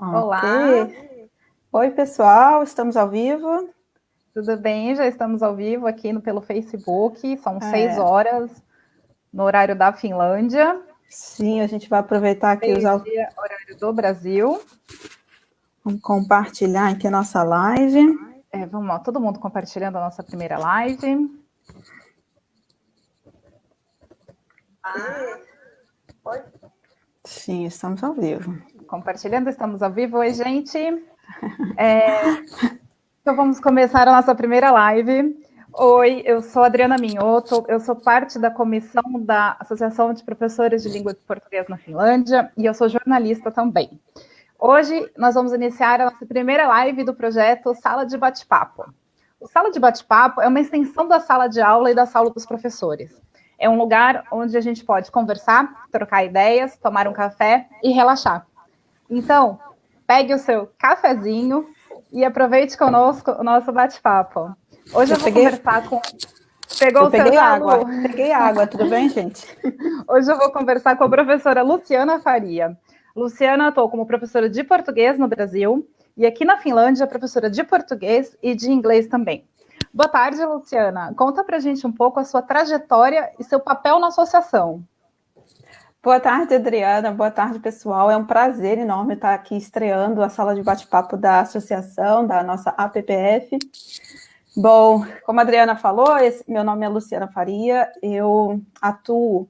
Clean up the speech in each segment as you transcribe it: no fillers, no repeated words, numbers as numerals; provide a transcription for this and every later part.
Ok. Olá, Oi, pessoal, estamos ao vivo. tudo bem? Já estamos ao vivo aqui pelo Facebook, são 6 É, horas no horário da Finlândia, sim, a gente vai aproveitar aqui meio-dia, horário do Brasil. vamos compartilhar aqui a nossa live. Vamos lá, todo mundo compartilhando a nossa primeira live. Sim, estamos ao vivo. Compartilhando, estamos ao vivo. Oi, gente. Então vamos começar a nossa primeira live. Oi, eu sou Adriana Minhoto, eu sou parte da comissão da Associação de Professores de Língua de Português na Finlândia e eu sou jornalista também. Hoje nós vamos iniciar a nossa primeira live do projeto Sala de Bate-Papo. O Sala de Bate-Papo é uma extensão da sala de aula e da sala dos professores. É um lugar onde a gente pode conversar, trocar ideias, tomar um café e relaxar. Então, pegue o seu cafezinho e aproveite conosco o nosso bate-papo. Hoje eu vou conversar com... Pegou Eu o seu peguei já, água, Lu? peguei água, tudo bem, gente? Hoje eu vou conversar com a professora Luciana Faria. Luciana atuou como professora de português no Brasil e aqui na Finlândia, professora de português e de inglês também. Boa tarde, Luciana. Conta pra gente um pouco a sua trajetória e seu papel na associação. Boa tarde, Adriana. Boa tarde, pessoal. É um prazer enorme estar aqui estreando a sala de bate-papo da associação, da nossa APPF. Bom, como a Adriana falou, meu nome é Luciana Faria. Eu atuo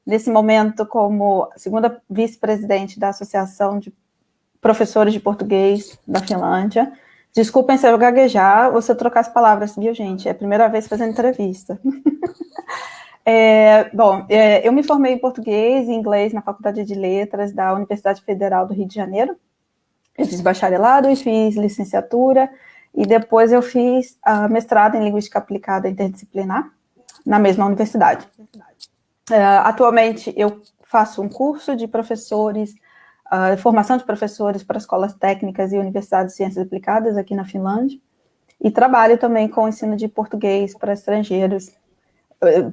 nesse momento como segunda vice-presidente da Associação de Professores de Português da Finlândia. Desculpem se eu gaguejar ou se eu trocar as palavras, viu, gente? É a primeira vez fazendo entrevista. Eu me formei em português e inglês na Faculdade de Letras da Universidade Federal do Rio de Janeiro. Eu fiz bacharelado e fiz licenciatura, e depois eu fiz mestrado em Linguística Aplicada Interdisciplinar na mesma universidade. Atualmente, eu faço um curso de professores, formação de professores para escolas técnicas e universidades de ciências aplicadas aqui na Finlândia, e trabalho também com o ensino de português para estrangeiros,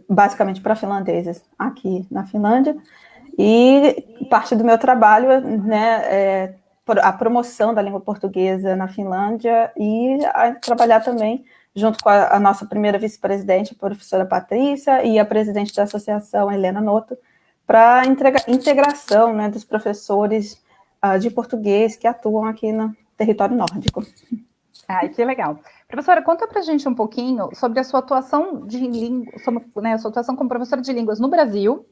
basicamente para finlandeses aqui na Finlândia, e parte do meu trabalho, né, é a promoção da língua portuguesa na Finlândia e trabalhar também junto com a nossa primeira vice-presidente, a professora Patrícia, e a presidente da associação, Helena Noto, para a integração, né, dos professores de português que atuam aqui no território nórdico. Ai, que legal. Professora, conta pra gente um pouquinho sobre a sua atuação de língua, né, a sua atuação como professora de línguas no Brasil,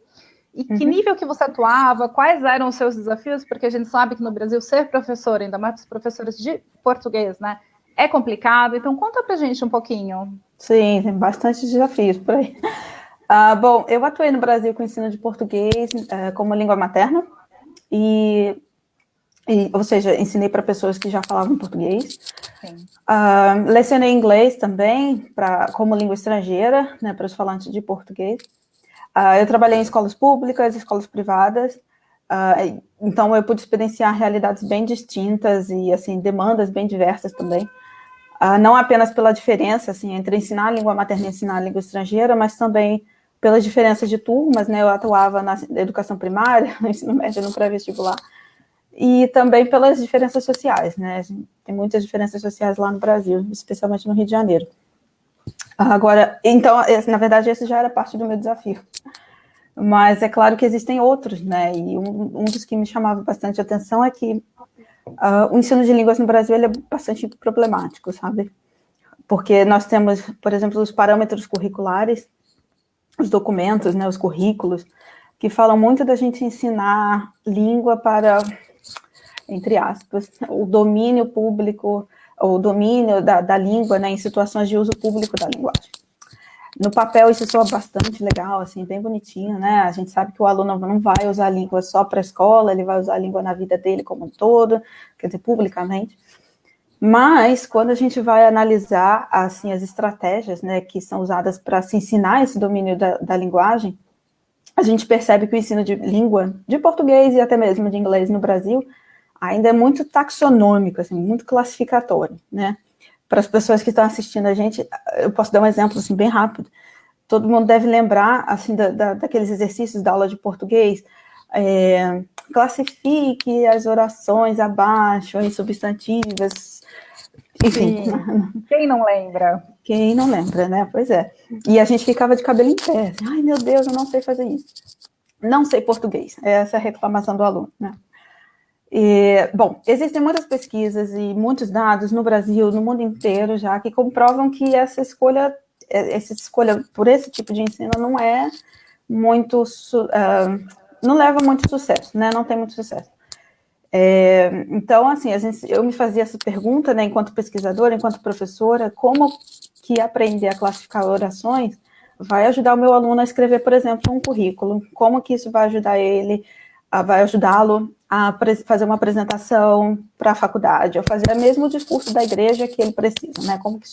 e que nível que você atuava, quais eram os seus desafios, porque a gente sabe que no Brasil ser professor, ainda mais professores de português, né, é complicado. Então conta pra gente um pouquinho. Sim, tem bastante desafios por aí. Bom, eu atuei no Brasil com ensino de português como língua materna, ou seja, ensinei para pessoas que já falavam português. Lecionei inglês também como língua estrangeira, né, para os falantes de português. Eu trabalhei em escolas públicas, escolas privadas, então eu pude experienciar realidades bem distintas e assim demandas bem diversas também. Não apenas pela diferença assim, entre ensinar a língua materna e ensinar a língua estrangeira, mas também pelas diferenças de turmas, né? Eu atuava na educação primária, no ensino médio, no pré-vestibular, e também pelas diferenças sociais, né? Tem muitas diferenças sociais lá no Brasil, especialmente no Rio de Janeiro. Agora, então, na verdade, esse já era parte do meu desafio. Mas é claro que existem outros, né? E um dos que me chamava bastante atenção é que o ensino de línguas no Brasil ele é bastante problemático, sabe? Porque nós temos, por exemplo, os parâmetros curriculares, os documentos, né, os currículos, que falam muito da gente ensinar língua para, entre aspas, o domínio público, o domínio da língua, né, em situações de uso público da linguagem. No papel isso soa bastante legal, assim, bem bonitinho, né? A gente sabe que o aluno não vai usar a língua só para a escola, ele vai usar a língua na vida dele como um todo, quer dizer, publicamente. Mas, quando a gente vai analisar, assim, as estratégias, né, que são usadas para se ensinar esse domínio da linguagem, a gente percebe que o ensino de língua, de português e até mesmo de inglês no Brasil, ainda é muito taxonômico, assim, muito classificatório, né? Para as pessoas que estão assistindo a gente, eu posso dar um exemplo, assim, bem rápido. Todo mundo deve lembrar, assim, daqueles exercícios da aula de português, classifique as orações abaixo, as substantivas, enfim. Sim. Quem não lembra? Quem não lembra, né? Pois é. E a gente ficava de cabelo em pé. Assim, ai, meu Deus, eu não sei fazer isso. Não sei português. Essa é a reclamação do aluno, né? Bom, existem muitas pesquisas e muitos dados no Brasil, no mundo inteiro já, que comprovam que essa escolha por esse tipo de ensino não é muito, não leva muito sucesso, né? Não tem muito sucesso. Então, assim, eu me fazia essa pergunta, né, enquanto pesquisadora, enquanto professora, como que aprender a classificar orações vai ajudar o meu aluno a escrever, por exemplo, um currículo, como que isso vai ajudar ele, vai ajudá-lo a fazer uma apresentação para a faculdade, ou fazer mesmo o discurso da igreja que ele precisa, né, como que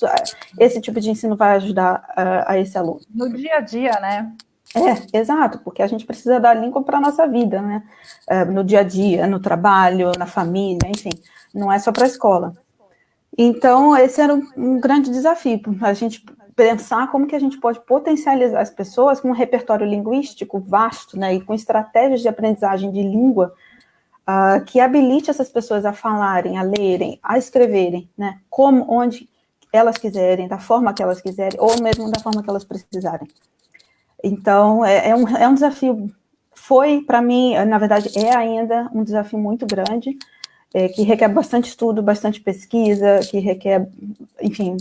esse tipo de ensino vai ajudar a esse aluno. No dia a dia, né? Exato, porque a gente precisa da língua para a nossa vida, né? No dia a dia, no trabalho, na família, enfim, não é só para a escola. Então, esse era um grande desafio, a gente pensar como que a gente pode potencializar as pessoas com um repertório linguístico vasto, né, e com estratégias de aprendizagem de língua que habilite essas pessoas a falarem, a lerem, a escreverem, né, como, onde elas quiserem, da forma que elas quiserem, ou mesmo da forma que elas precisarem. Então, é um desafio, foi para mim, na verdade, é ainda um desafio muito grande, que requer bastante estudo, bastante pesquisa, que requer, enfim,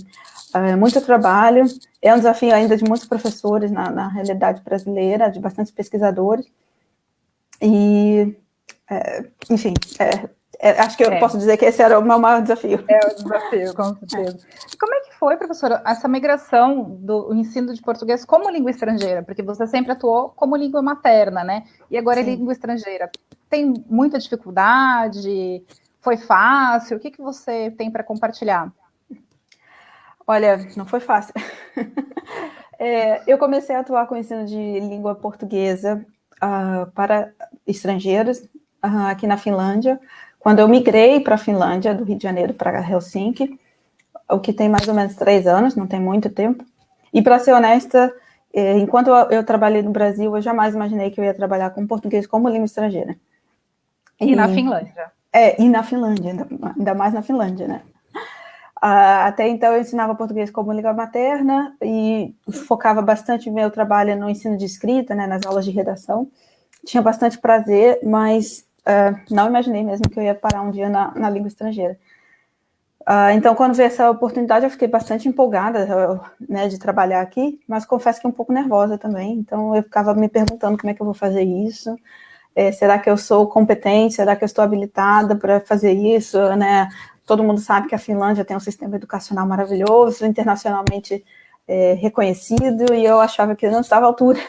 muito trabalho. É um desafio ainda de muitos professores na realidade brasileira, de bastantes pesquisadores. E, enfim, acho que eu posso dizer que esse era o meu maior desafio. É o desafio, com certeza. E como é que foi, professora, essa migração do ensino de português como língua estrangeira? Porque você sempre atuou como língua materna, né? E agora Sim. É língua estrangeira. Tem muita dificuldade? Foi fácil? O que você tem para compartilhar? Olha, não foi fácil. Eu comecei a atuar com o ensino de língua portuguesa para estrangeiros aqui na Finlândia, quando eu migrei para a Finlândia, do Rio de Janeiro para Helsinki, o que tem mais ou menos 3 anos, não tem muito tempo. E, para ser honesta, enquanto eu trabalhei no Brasil, eu jamais imaginei que eu ia trabalhar com português como língua estrangeira. E na Finlândia. E na Finlândia, ainda mais na Finlândia, né? Até então eu ensinava português como língua materna e focava bastante meu trabalho no ensino de escrita, né, nas aulas de redação. Tinha bastante prazer, mas não imaginei mesmo que eu ia parar um dia na língua estrangeira. Então, quando veio essa oportunidade, eu fiquei bastante empolgada, né, de trabalhar aqui, mas confesso que um pouco nervosa também. Então, eu ficava me perguntando como é que eu vou fazer isso. Será que eu sou competente? Será que eu estou habilitada para fazer isso? Né? Todo mundo sabe que a Finlândia tem um sistema educacional maravilhoso, internacionalmente reconhecido, e eu achava que eu não estava à altura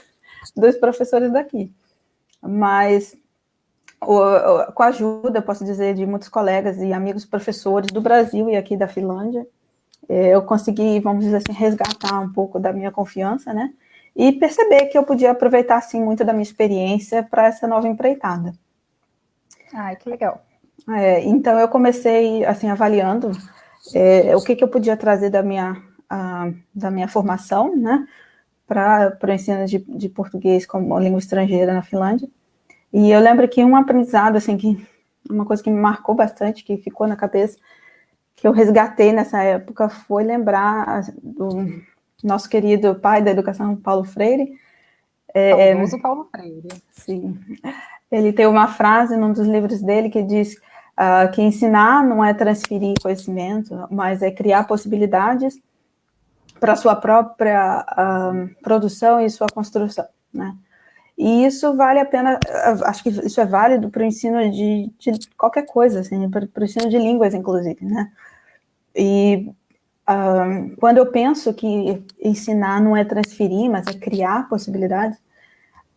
dos professores daqui. Mas, com a ajuda, posso dizer, de muitos colegas e amigos professores do Brasil e aqui da Finlândia, eu consegui, vamos dizer assim, resgatar um pouco da minha confiança, né? E perceber que eu podia aproveitar, assim, muito da minha experiência para essa nova empreitada. Ai, que legal. Então, eu comecei, assim, avaliando o que eu podia trazer da minha formação, né, para o ensino de português como língua estrangeira na Finlândia. E eu lembro que um aprendizado, assim, uma coisa que me marcou bastante, que ficou na cabeça, que eu resgatei nessa época, foi lembrar do nosso querido pai da educação, Paulo Freire. Saudoso Paulo Freire. Sim. Ele tem uma frase num dos livros dele que diz que ensinar não é transferir conhecimento, mas é criar possibilidades para a sua própria produção e sua construção, né? E isso vale a pena, acho que isso é válido para o ensino de qualquer coisa, assim, para o ensino de línguas, inclusive, né? E quando eu penso que ensinar não é transferir, mas é criar possibilidades,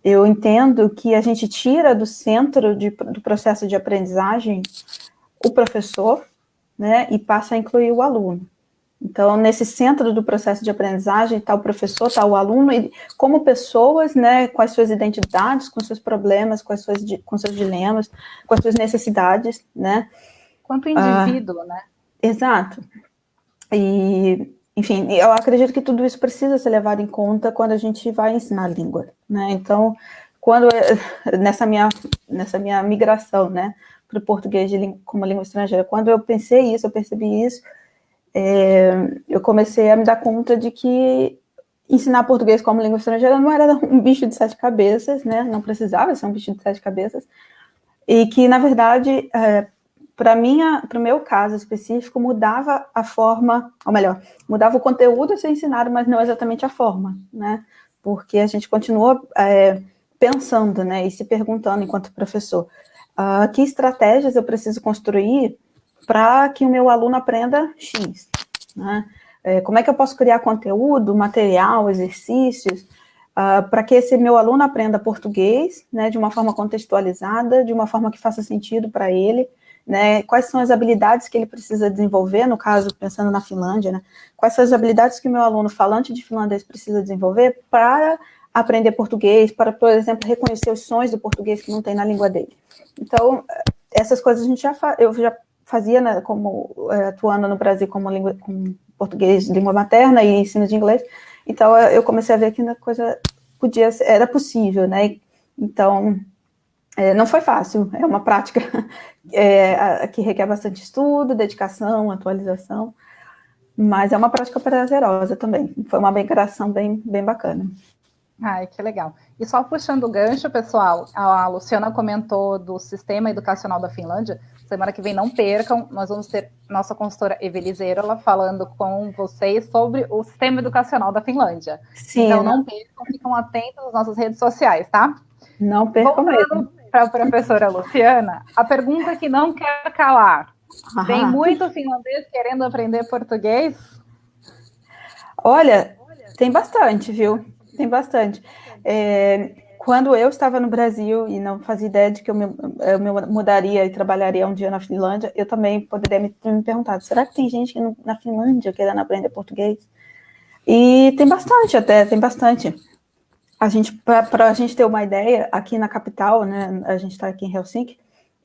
eu entendo que a gente tira do centro do processo de aprendizagem o professor, né, e passa a incluir o aluno. Então, nesse centro do processo de aprendizagem está o professor, está o aluno, e como pessoas, né, com as suas identidades, com seus problemas, com seus dilemas, com as suas necessidades, né. Quanto indivíduo, né? Exato. E, enfim, eu acredito que tudo isso precisa ser levado em conta quando a gente vai ensinar a língua, né. Então, nessa minha migração, né, para o português como língua estrangeira, quando eu percebi isso, eu comecei a me dar conta de que ensinar português como língua estrangeira não era um bicho de 7 cabeças, né, não precisava ser um bicho de 7 cabeças, e que, na verdade, para o meu caso específico, mudava a forma, ou melhor, mudava o conteúdo a ser ensinado, mas não exatamente a forma, né, porque a gente continua pensando, né, e se perguntando enquanto professor, que estratégias eu preciso construir para que o meu aluno aprenda X, né? Como é que eu posso criar conteúdo, material, exercícios, para que esse meu aluno aprenda português, né, de uma forma contextualizada, de uma forma que faça sentido para ele, né? Quais são as habilidades que ele precisa desenvolver, no caso, pensando na Finlândia, né? Quais são as habilidades que o meu aluno falante de finlandês precisa desenvolver para aprender português, para, por exemplo, reconhecer os sons do português que não tem na língua dele. Então, essas coisas eu já fazia, né, atuando no Brasil como com português, língua materna e ensino de inglês. Então, eu comecei a ver que a coisa era possível, né? Então, não foi fácil, é uma prática que requer bastante estudo, dedicação, atualização, mas é uma prática prazerosa também. Foi uma migração bem bacana. Ai, que legal. E só puxando o gancho, pessoal, a Luciana comentou do sistema educacional da Finlândia. Semana que vem, não percam, nós vamos ter nossa consultora Evelizeira lá falando com vocês sobre o sistema educacional da Finlândia. Sim, então, não percam, ficam atentos às nossas redes sociais, tá? Não percam mesmo. Para a professora Luciana, a pergunta que não quer calar. Tem muito finlandês querendo aprender português? Olha, tem bastante, viu? Tem bastante. Quando eu estava no Brasil e não fazia ideia de que eu me mudaria e trabalharia um dia na Finlândia, eu também poderia me perguntar, será que tem gente na Finlândia querendo aprender português? E tem bastante. Para a gente ter uma ideia, aqui na capital, né, a gente está aqui em Helsinki,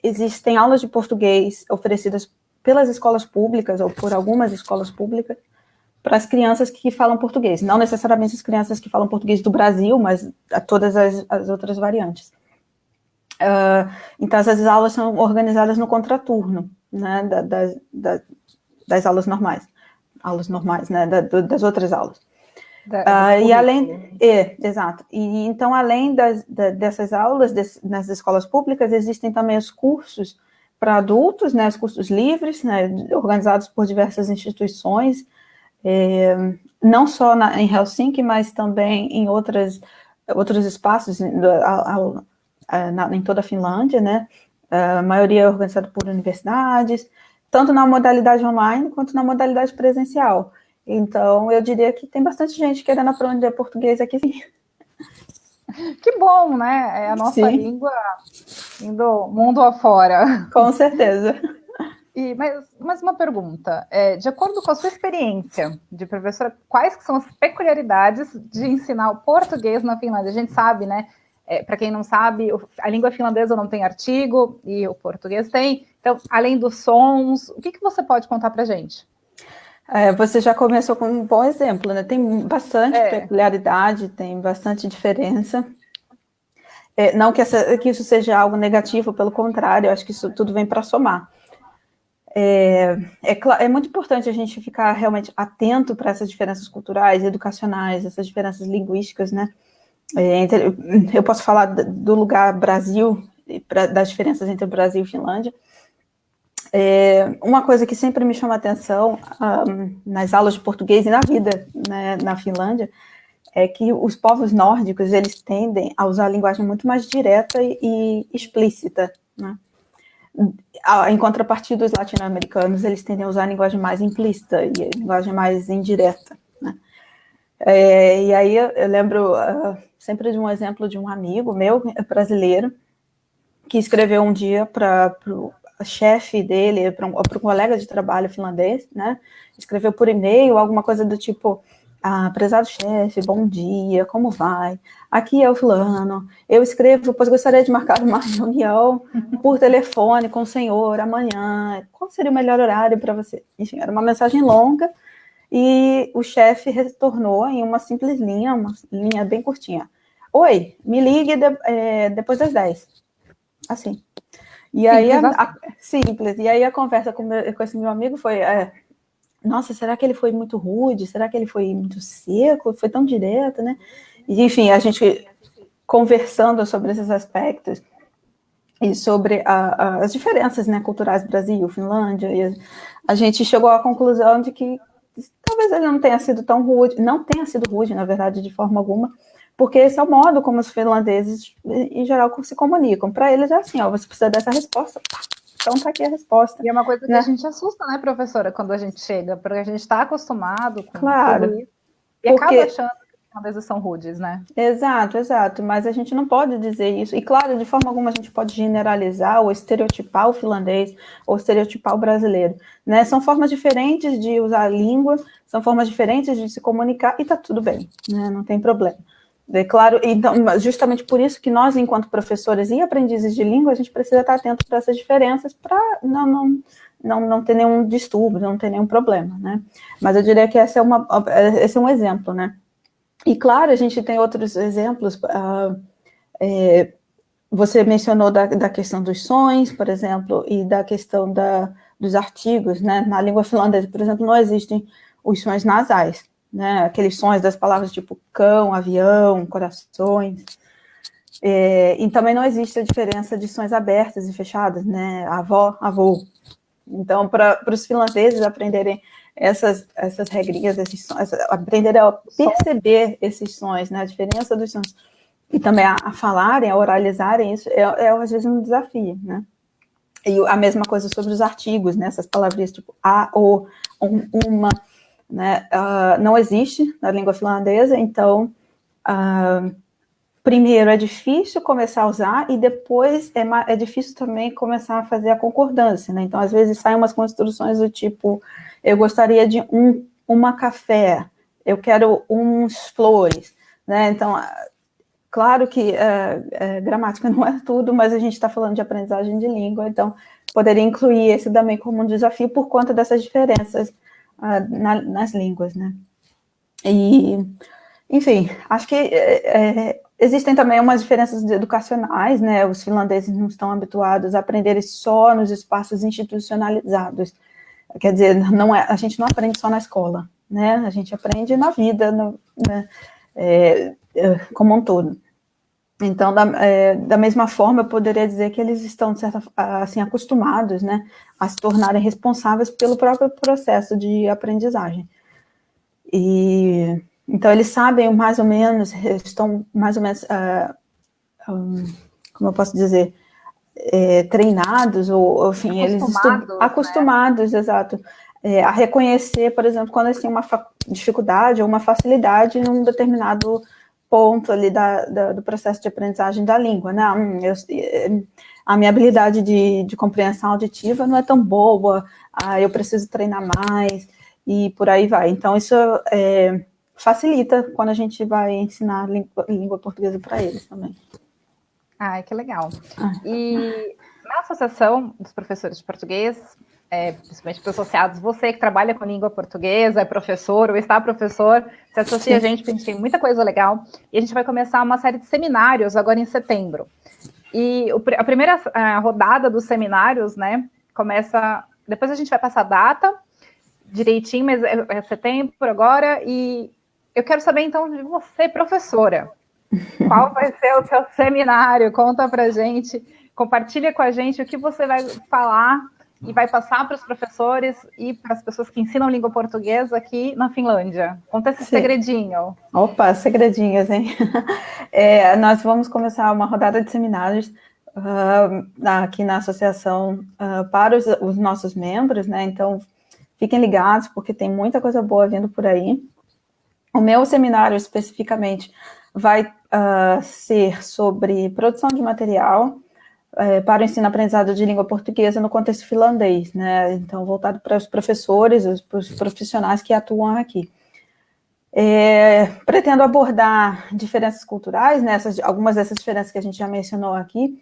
existem aulas de português oferecidas pelas escolas públicas ou por algumas escolas públicas para as crianças que falam português. Não necessariamente as crianças que falam português do Brasil, mas todas as outras variantes. Então, essas aulas são organizadas no contraturno, né, das aulas normais, né, das outras aulas. E além, exato. E então, além dessas aulas nas escolas públicas, existem também os cursos para adultos, né, os cursos livres, né, organizados por diversas instituições, não só em Helsinki, mas também em outros espaços em toda a Finlândia, né? A maioria é organizada por universidades, tanto na modalidade online quanto na modalidade presencial. Então, eu diria que tem bastante gente querendo aprender português aqui, sim. Que bom, né? É a nossa língua indo mundo afora. Com certeza. Mas uma pergunta, de acordo com a sua experiência de professora, quais que são as peculiaridades de ensinar o português na Finlândia? A gente sabe, né? Para quem não sabe, a língua finlandesa não tem artigo e o português tem. Então, além dos sons, o que você pode contar para a gente? Você já começou com um bom exemplo, né? Tem bastante peculiaridade, tem bastante diferença. Não que isso seja algo negativo, pelo contrário, eu acho que isso tudo vem para somar. É muito importante a gente ficar realmente atento para essas diferenças culturais, educacionais, essas diferenças linguísticas, né? Eu posso falar do lugar Brasil, das diferenças entre o Brasil e Finlândia. Uma coisa que sempre me chama a atenção nas aulas de português e na vida, né, na Finlândia, é que os povos nórdicos, eles tendem a usar a linguagem muito mais direta e explícita, né? Em contrapartida, os latino-americanos, eles tendem a usar a linguagem mais implícita e a linguagem mais indireta, né? E aí eu lembro sempre de um exemplo de um amigo meu, brasileiro, que escreveu um dia para o chefe dele, para um colega de trabalho finlandês, né? Escreveu por e-mail alguma coisa do tipo: prezado chefe, bom dia, como vai? Aqui é o fulano, eu escrevo, pois gostaria de marcar uma reunião por telefone com o senhor amanhã, qual seria o melhor horário para você? Enfim, era uma mensagem longa, e o chefe retornou em uma simples linha, uma linha bem curtinha: oi, me ligue depois das 10. Assim. E aí, simples. E aí a conversa com esse meu amigo foi, nossa, será que ele foi muito rude? Será que ele foi muito seco? Foi tão direto, né? E, enfim, a gente conversando sobre esses aspectos e sobre as diferenças, né, culturais Brasil, Finlândia, e a gente chegou à conclusão de que talvez ele não tenha sido tão rude, não tenha sido rude, na verdade, de forma alguma, porque esse é o modo como os finlandeses, em geral, se comunicam. Para eles é assim, você precisa dessa resposta, então tá aqui a resposta. E é uma coisa que a gente assusta, né, professora, quando a gente chega, porque a gente está acostumado com tudo isso, e acaba achando que os finlandeses são rudes, né? Exato, mas a gente não pode dizer isso, e claro, de forma alguma a gente pode generalizar ou estereotipar o finlandês, ou estereotipar o brasileiro, né? São formas diferentes de usar a língua, são formas diferentes de se comunicar, e tá tudo bem, né? Não tem problema. É claro, então, justamente por isso que nós, enquanto professores e aprendizes de língua, a gente precisa estar atento para essas diferenças, para não ter nenhum distúrbio, não ter nenhum problema, né? Mas eu diria que esse é um exemplo, né? E claro, a gente tem outros exemplos. Você mencionou da questão dos sons, por exemplo, e da questão dos artigos, né? Na língua finlandesa, por exemplo, não existem os sons nasais, né? Aqueles sons das palavras tipo cão, avião, corações. E também não existe a diferença de sons abertas e fechadas, né? Avó, avô. Então, para os finlandeses aprenderem essas regrinhas, esses sons, aprenderem a perceber esses sons, né? A diferença dos sons, e também a falarem, a oralizarem isso, às vezes um desafio, né? E a mesma coisa sobre os artigos, né? Essas palavrinhas tipo a, o, uma, né? Não existe na língua finlandesa, então, primeiro é difícil começar a usar e depois é difícil também começar a fazer a concordância, né? Então, às vezes saem umas construções do tipo, eu gostaria de uma café, eu quero uns flores, né? Então, claro que gramática não é tudo, mas a gente está falando de aprendizagem de língua, então poderia incluir esse também como um desafio por conta dessas diferenças nas línguas, né? E, enfim, acho que existem também umas diferenças educacionais, né? Os finlandeses não estão habituados a aprenderem só nos espaços institucionalizados. Quer dizer, a gente não aprende só na escola, né? A gente aprende na vida, né? Como um todo. Então, da mesma forma, eu poderia dizer que eles estão, de certa assim, acostumados, né, a se tornarem responsáveis pelo próprio processo de aprendizagem. E, então, eles sabem mais ou menos, estão mais ou menos, como eu posso dizer, treinados, ou enfim, eles estão acostumados, né? Exato, a reconhecer, por exemplo, quando eles têm uma dificuldade ou uma facilidade num determinado ponto ali do processo de aprendizagem da língua, né? A minha habilidade de compreensão auditiva não é tão boa, eu preciso treinar mais, e por aí vai. Então, isso facilita quando a gente vai ensinar língua portuguesa para eles também. Ai, que legal. E na Associação dos Professores de Português, principalmente para os associados, você que trabalha com língua portuguesa, é professor ou está professor, se associa a gente, porque a gente tem muita coisa legal, e a gente vai começar uma série de seminários agora em setembro. E a primeira rodada dos seminários, né, começa, depois a gente vai passar a data direitinho, mas é setembro agora, e eu quero saber então de você, professora, qual vai ser o seu seminário? Conta pra gente, compartilha com a gente o que você vai falar e vai passar para os professores e para as pessoas que ensinam língua portuguesa aqui na Finlândia. Conta esse segredinho. Opa, segredinhos, hein? Nós vamos começar uma rodada de seminários aqui na associação para os nossos membros, né? Então, fiquem ligados, porque tem muita coisa boa vindo por aí. O meu seminário, especificamente, vai ser sobre produção de material para o ensino-aprendizado de língua portuguesa no contexto finlandês, né? Então, voltado para os professores, para os profissionais que atuam aqui. Pretendo abordar diferenças culturais, né? Algumas dessas diferenças que a gente já mencionou aqui,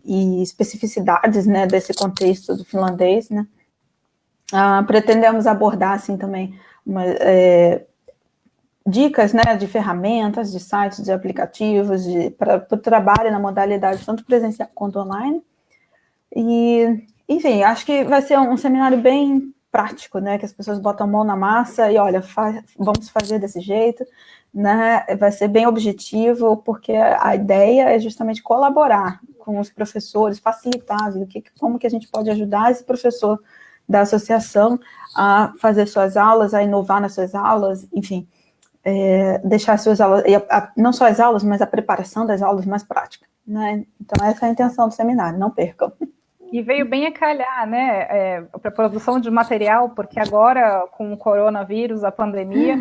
e especificidades, né, desse contexto do finlandês, né? Pretendemos abordar, assim, também dicas, né, de ferramentas, de sites, de aplicativos, para o trabalho na modalidade tanto presencial quanto online. E, enfim, acho que vai ser um seminário bem prático, né, que as pessoas botam a mão na massa e, olha, vamos fazer desse jeito, né, vai ser bem objetivo, porque a ideia é justamente colaborar com os professores, facilitar, como que a gente pode ajudar esse professor da associação a fazer suas aulas, a inovar nas suas aulas, enfim, deixar suas aulas, não só as aulas, mas a preparação das aulas mais prática, né? Então, essa é a intenção do seminário, não percam. E veio bem a calhar, né, para a produção de material, porque agora, com o coronavírus, a pandemia,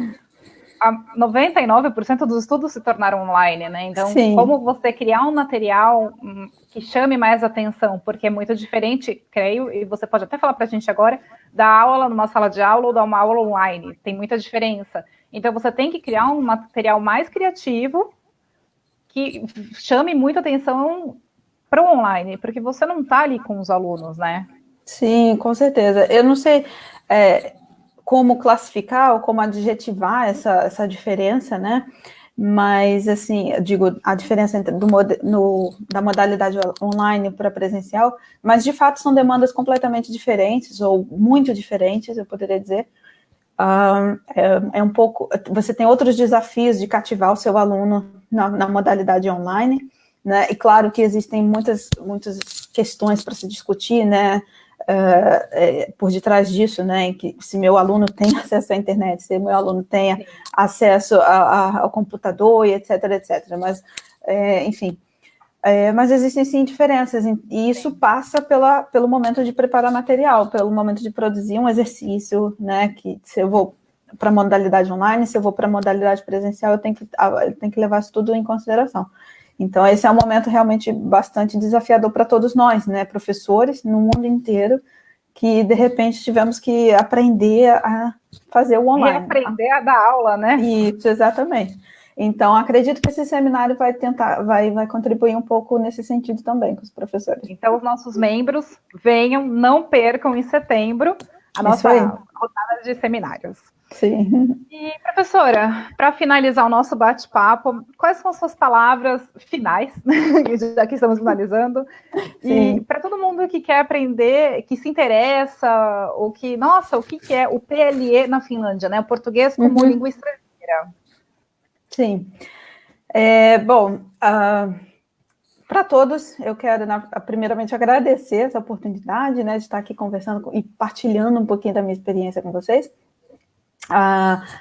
99% dos estudos se tornaram online, né? Então, sim, como você criar um material que chame mais atenção, porque é muito diferente, creio, e você pode até falar para a gente agora, dar aula numa sala de aula ou dar uma aula online, tem muita diferença. Então, você tem que criar um material mais criativo que chame muita atenção para o online, porque você não está ali com os alunos, né? Sim, com certeza. Eu não sei como classificar ou como adjetivar essa diferença, né? Mas, assim, eu digo, a diferença entre da modalidade online para presencial, mas, de fato, são demandas completamente diferentes, ou muito diferentes, eu poderia dizer. Um pouco, você tem outros desafios de cativar o seu aluno na modalidade online, né? E claro que existem muitas questões para se discutir, né? Por detrás disso, né? Que se meu aluno tem acesso à internet, se meu aluno tenha acesso ao computador, e etc, etc. Mas, enfim, mas existem sim diferenças, e isso passa pelo momento de preparar material, pelo momento de produzir um exercício, né? Que se eu vou para a modalidade online, se eu vou para a modalidade presencial, eu tenho que levar isso tudo em consideração. Então, esse é um momento realmente bastante desafiador para todos nós, né, professores no mundo inteiro, que, de repente, tivemos que aprender a fazer o online. Reaprender a dar aula, né? Isso, exatamente. Então, acredito que esse seminário vai contribuir um pouco nesse sentido também com os professores. Então, os nossos membros venham, não percam em setembro a nossa rodada de seminários. Sim. E, professora, para finalizar o nosso bate-papo, quais são as suas palavras finais, já que estamos finalizando? Sim. E para todo mundo que quer aprender, que se interessa, ou que, nossa, o que é o PLE na Finlândia, né? O português como língua estrangeira. Sim. Bom, para todos, eu quero, primeiramente, agradecer essa oportunidade, né, de estar aqui conversando e partilhando um pouquinho da minha experiência com vocês.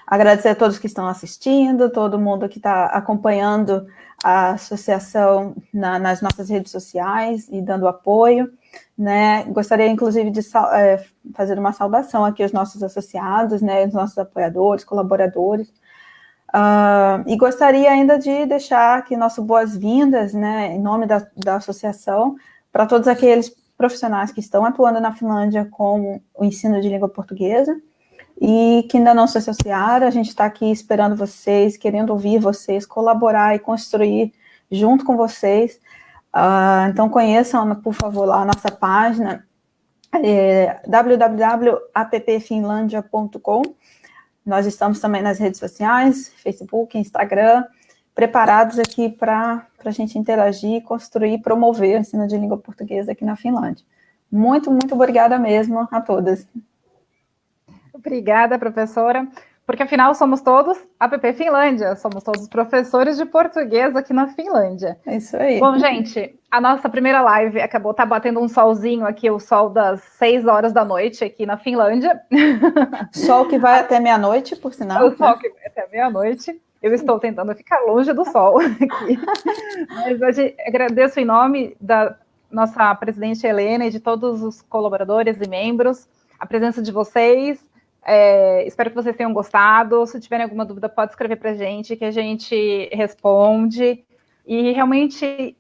Agradecer a todos que estão assistindo, todo mundo que está acompanhando a associação nas nossas redes sociais e dando apoio, né? Gostaria, inclusive, de fazer uma saudação aqui aos nossos associados, né, os nossos apoiadores, colaboradores, e gostaria ainda de deixar aqui nossas boas-vindas, né, em nome da associação, para todos aqueles profissionais que estão atuando na Finlândia com o ensino de língua portuguesa, e que ainda não se associaram. A gente está aqui esperando vocês, querendo ouvir vocês, colaborar e construir junto com vocês. Então, conheçam, por favor, lá a nossa página, www.appfinlandia.com. Nós estamos também nas redes sociais, Facebook, Instagram, preparados aqui para a gente interagir, construir e promover o ensino de língua portuguesa aqui na Finlândia. Muito, muito obrigada mesmo a todas. Obrigada, professora, porque afinal somos todos APP Finlândia, somos todos professores de português aqui na Finlândia. É isso aí. Bom, gente, a nossa primeira live acabou batendo um solzinho aqui, o sol das 6 horas da noite aqui na Finlândia. Sol que vai até meia-noite, por sinal. O sol que vai até meia-noite. Eu estou tentando ficar longe do sol aqui. Mas hoje agradeço em nome da nossa presidente Helena e de todos os colaboradores e membros a presença de vocês. Espero que vocês tenham gostado. Se tiverem alguma dúvida, pode escrever para a gente, que a gente responde. E realmente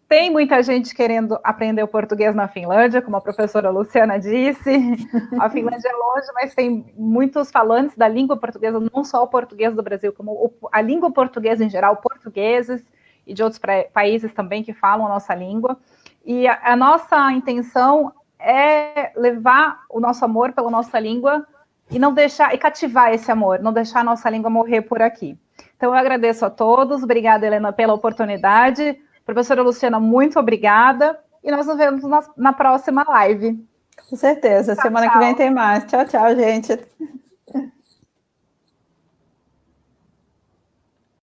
tem muita gente querendo aprender o português na Finlândia, como a professora Luciana disse. A Finlândia é longe, mas tem muitos falantes da língua portuguesa, não só o português do Brasil, como a língua portuguesa em geral, portugueses e de outros países também que falam a nossa língua. E a nossa intenção é levar o nosso amor pela nossa língua e não deixar, e cativar esse amor, não deixar a nossa língua morrer por aqui. Então, eu agradeço a todos, obrigada, Helena, pela oportunidade. Professora Luciana, muito obrigada, e nós nos vemos na próxima live. Com certeza, semana que vem tem mais. Tchau, tchau, gente.